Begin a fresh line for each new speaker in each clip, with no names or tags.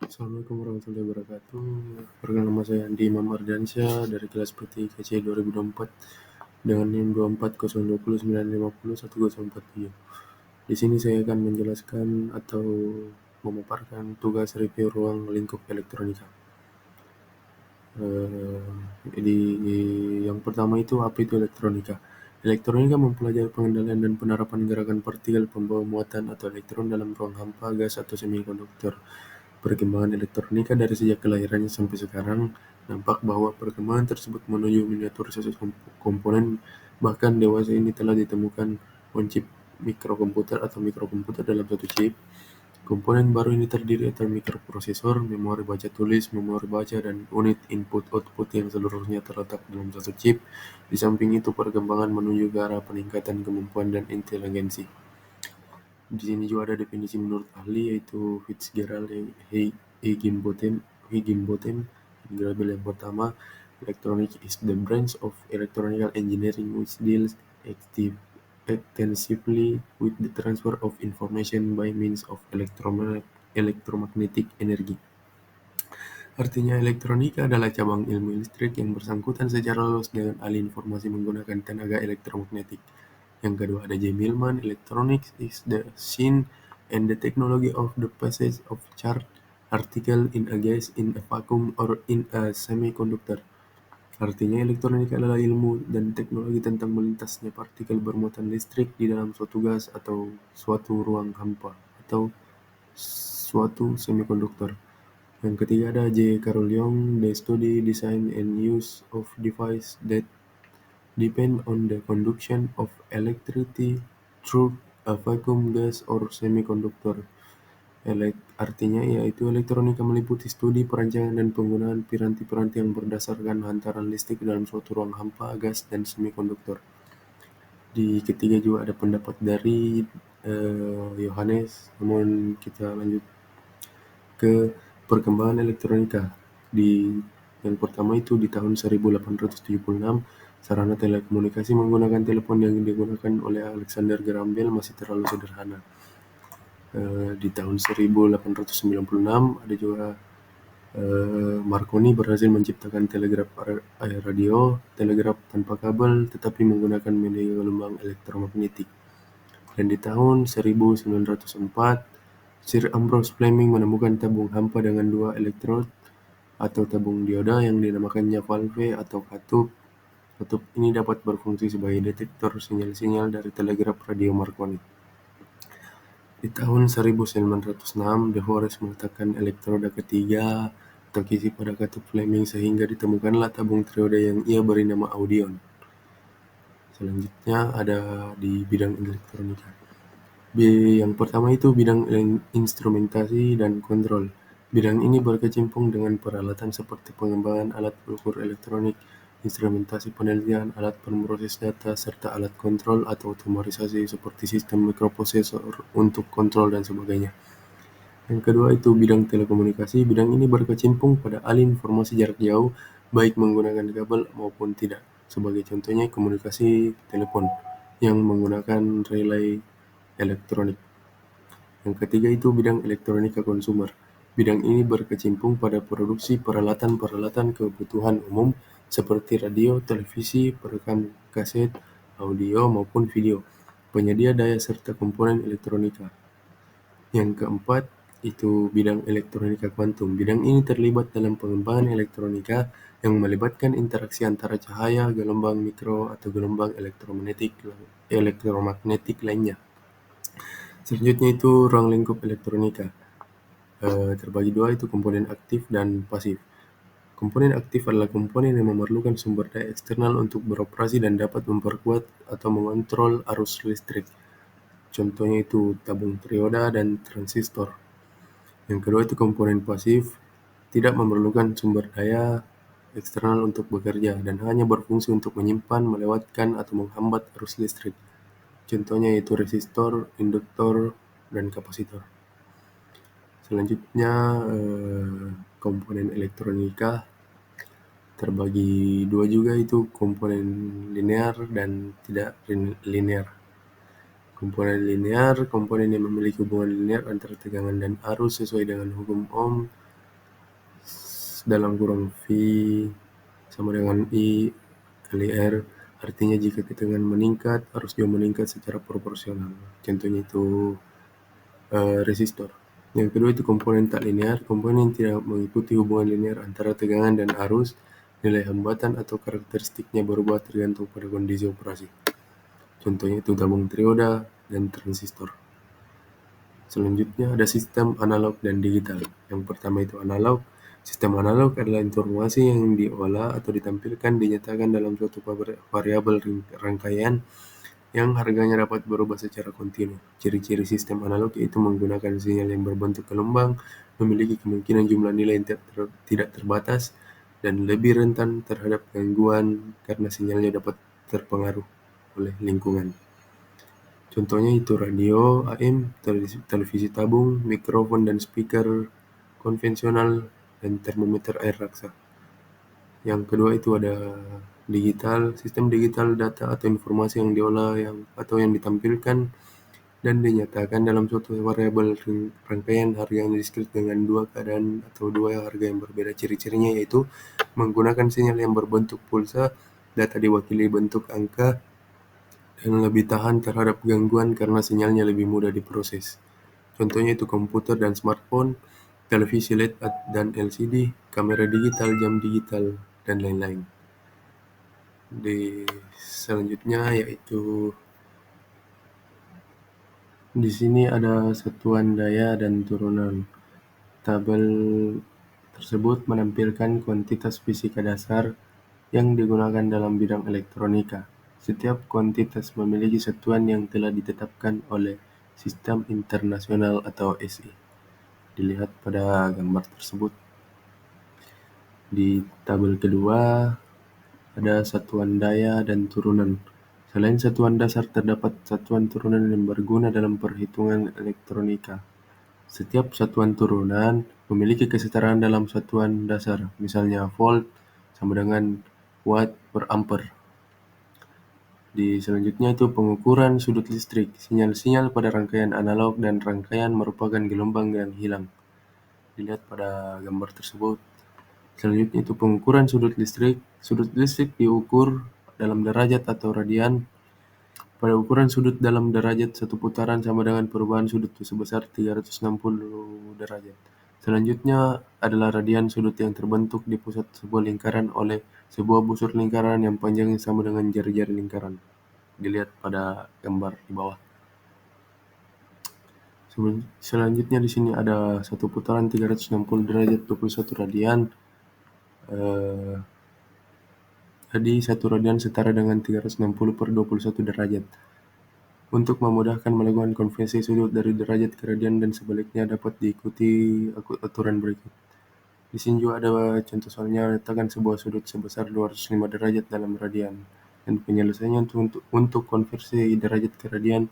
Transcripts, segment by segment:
Assalamualaikum warahmatullahi wabarakatuh. Perkenalkan nama saya Andi Imam Ardiansyah dari kelas PT IKC 2024 dengan NIM 24020950104. Di sini saya akan menjelaskan atau memaparkan tugas review ruang lingkup elektronika. Jadi yang pertama itu apa itu elektronika? Elektronika mempelajari pengendalian dan penerapan gerakan partikel pembawa muatan atau elektron dalam ruang hampa, gas, atau semikonduktor. Perkembangan elektronika dari sejak kelahirannya sampai sekarang nampak bahwa perkembangan tersebut menuju miniaturisasi komponen, bahkan dewasa ini telah ditemukan on-chip mikrokomputer atau mikrokomputer dalam satu chip. Komponen baru ini terdiri atas mikroprosesor, memori baca tulis, memori baca, dan unit input-output yang seluruhnya terletak dalam satu chip. Di samping itu, perkembangan menuju ke arah peningkatan kemampuan dan inteligensi. Di sini juga ada definisi menurut ahli, yaitu Fitzgerald Higginbotham. Yang pertama, electronics is the branch of electronical engineering which deals extensively with the transfer of information by means of electromagnetic energy. Artinya, elektronika adalah cabang ilmu listrik yang bersangkutan secara luas dengan alih informasi menggunakan tenaga elektromagnetik. Yang kedua ada J. Millman, electronics is the science and the technology of the passage of charged particle in a gas, in a vacuum, or in a semiconductor. Artinya, elektronika adalah ilmu dan teknologi tentang melintasnya partikel bermuatan listrik di dalam suatu gas atau suatu ruang hampa atau suatu semikonduktor. Yang ketiga ada J. Carol Young, the study, design, and use of devices that depend on the conduction of electricity through a vacuum, gas, or semiconductor. Artinya yaitu elektronika meliputi studi, perancangan, dan penggunaan piranti-piranti yang berdasarkan hantaran listrik dalam suatu ruang hampa, gas, dan semikonduktor. Di ketiga juga ada pendapat dari Yohanes. Namun kita lanjut ke perkembangan elektronika. Yang pertama itu di tahun 1876, sarana telekomunikasi menggunakan telepon yang digunakan oleh Alexander Graham Bell masih terlalu sederhana. Di tahun 1896 ada juga Marconi berhasil menciptakan telegraf radio, telegraf tanpa kabel, tetapi menggunakan media gelombang elektromagnetik. Dan di tahun 1904, Sir Ambrose Fleming menemukan tabung hampa dengan dua elektrod atau tabung dioda yang dinamakannya valve atau katup. Katup ini dapat berfungsi sebagai detektor sinyal-sinyal dari telegraf radio Marconi. Di tahun 1906, De Forest meletakkan elektroda ketiga atau kisi pada katup Fleming sehingga ditemukanlah tabung trioda yang ia beri nama Audion. Selanjutnya ada di bidang elektronika. Yang pertama itu bidang instrumentasi dan kontrol. Bidang ini berkecimpung dengan peralatan seperti pengembangan alat ukur elektronik, instrumentasi penelitian, alat pemroses data, serta alat kontrol atau otomatisasi seperti sistem mikroprosesor untuk kontrol dan sebagainya. Yang kedua itu bidang telekomunikasi. Bidang ini berkecimpung pada alih informasi jarak jauh, baik menggunakan kabel maupun tidak. Sebagai contohnya komunikasi telepon yang menggunakan relay elektronik. Yang ketiga itu bidang elektronika konsumer. Bidang ini berkecimpung pada produksi peralatan-peralatan kebutuhan umum seperti radio, televisi, perekam kaset, audio maupun video, penyedia daya serta komponen elektronika. Yang keempat itu bidang elektronika kuantum. Bidang ini terlibat dalam pengembangan elektronika yang melibatkan interaksi antara cahaya, gelombang mikro, atau gelombang elektromagnetik lainnya. Selanjutnya itu ruang lingkup elektronika. Terbagi dua, itu komponen aktif dan pasif. Komponen aktif adalah komponen yang memerlukan sumber daya eksternal untuk beroperasi dan dapat memperkuat atau mengontrol arus listrik. Contohnya itu tabung trioda dan transistor. Yang kedua itu komponen pasif, tidak memerlukan sumber daya eksternal untuk bekerja dan hanya berfungsi untuk menyimpan, melewatkan, atau menghambat arus listrik. Contohnya yaitu resistor, induktor, dan kapasitor. Selanjutnya komponen elektronika terbagi dua juga, itu komponen linear dan tidak linear. Komponen linear, komponen yang memiliki hubungan linear antara tegangan dan arus sesuai dengan hukum Ohm. dalam kurung V sama dengan I kali R. Artinya jika ketegangan meningkat, arus juga meningkat secara proporsional. Contohnya itu resistor. Yang kedua itu komponen tak linear, komponen yang tidak mengikuti hubungan linear antara tegangan dan arus, nilai hambatan atau karakteristiknya berubah tergantung pada kondisi operasi. Contohnya itu tabung trioda dan transistor. Selanjutnya ada sistem analog dan digital. Yang pertama itu analog. Sistem analog adalah informasi yang diolah atau ditampilkan dinyatakan dalam suatu variabel rangkaian yang harganya dapat berubah secara kontinu. Ciri-ciri sistem analog yaitu menggunakan sinyal yang berbentuk gelombang, memiliki kemungkinan jumlah nilai yang tidak terbatas, dan lebih rentan terhadap gangguan karena sinyalnya dapat terpengaruh oleh lingkungan. Contohnya itu radio AM, televisi tabung, mikrofon dan speaker konvensional, dan termometer air raksa. Yang kedua itu ada digital, sistem digital data atau informasi yang diolah atau yang ditampilkan dan dinyatakan dalam suatu variabel rangkaian harga yang diskrit dengan dua keadaan atau dua harga yang berbeda. Ciri-cirinya yaitu menggunakan sinyal yang berbentuk pulsa, data diwakili bentuk angka, dan lebih tahan terhadap gangguan karena sinyalnya lebih mudah diproses. Contohnya itu komputer dan smartphone, televisi LED dan LCD, kamera digital, jam digital, dan lain-lain. Selanjutnya yaitu di sini ada satuan daya dan turunan. Tabel tersebut menampilkan kuantitas fisika dasar yang digunakan dalam bidang elektronika. Setiap kuantitas memiliki satuan yang telah ditetapkan oleh Sistem Internasional atau SI. Dilihat pada gambar tersebut. Di tabel kedua ada satuan daya dan turunan. Selain satuan dasar, terdapat satuan turunan yang berguna dalam perhitungan elektronika. Setiap satuan turunan memiliki kesetaraan dalam satuan dasar, misalnya volt sama dengan watt per ampere. Selanjutnya itu pengukuran sudut listrik. Sinyal-sinyal pada rangkaian analog dan rangkaian merupakan gelombang yang hilang. Dilihat pada gambar tersebut. Selanjutnya itu pengukuran sudut listrik. Sudut listrik diukur dalam derajat atau radian. Pada ukuran sudut dalam derajat satu putaran sama dengan perubahan sudut sebesar 360 derajat. Selanjutnya adalah radian sudut yang terbentuk di pusat sebuah lingkaran oleh sebuah busur lingkaran yang panjangnya sama dengan jari-jari lingkaran. Dilihat pada gambar di bawah. Selanjutnya di sini ada satu putaran 360 derajat 21 radian. Jadi satu radian setara dengan 360 per 21 derajat. Untuk memudahkan melakukan konversi sudut dari derajat ke radian dan sebaliknya dapat diikuti aturan berikut. Di sini juga ada contoh soalnya, letakkan sebuah sudut sebesar 205 derajat dalam radian. Dan penyelesaiannya untuk konversi derajat ke radian,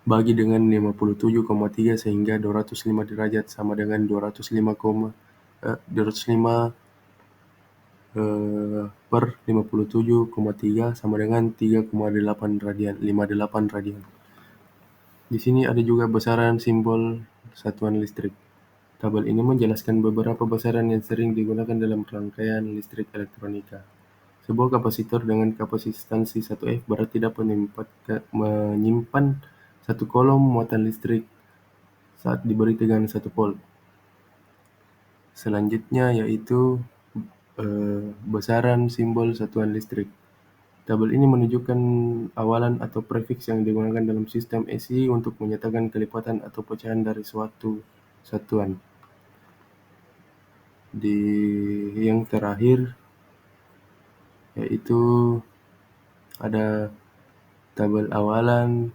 bagi dengan 57,3 sehingga 205 derajat sama dengan 205 per 57,3 sama dengan 3,58 radian. Di sini ada juga besaran simbol satuan listrik. Tabel ini menjelaskan beberapa besaran yang sering digunakan dalam rangkaian listrik elektronika. Sebuah kapasitor dengan kapasitansi 1F berarti dapat menyimpan satu kolom muatan listrik saat diberi tegangan 1 volt. Selanjutnya yaitu besaran simbol satuan listrik. Tabel ini menunjukkan awalan atau prefiks yang digunakan dalam sistem SI untuk menyatakan kelipatan atau pecahan dari suatu satuan. Yang terakhir yaitu ada tabel awalan,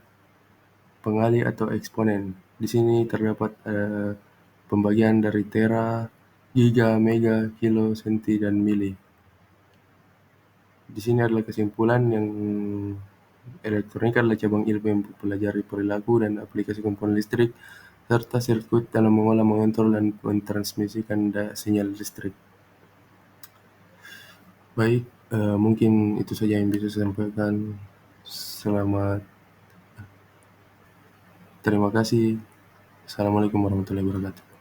pengali atau eksponen. Di sini terdapat pembagian dari tera, giga, mega, kilo, senti, dan mili. Di sini adalah kesimpulan yang elektronika adalah cabang ilmu yang mempelajari perilaku dan aplikasi komponen listrik serta sirkuit dalam mengolah, mengontrol, dan mentransmisikan sinyal listrik. Baik, mungkin itu saja yang bisa saya sampaikan. Terima kasih. Assalamualaikum warahmatullahi wabarakatuh.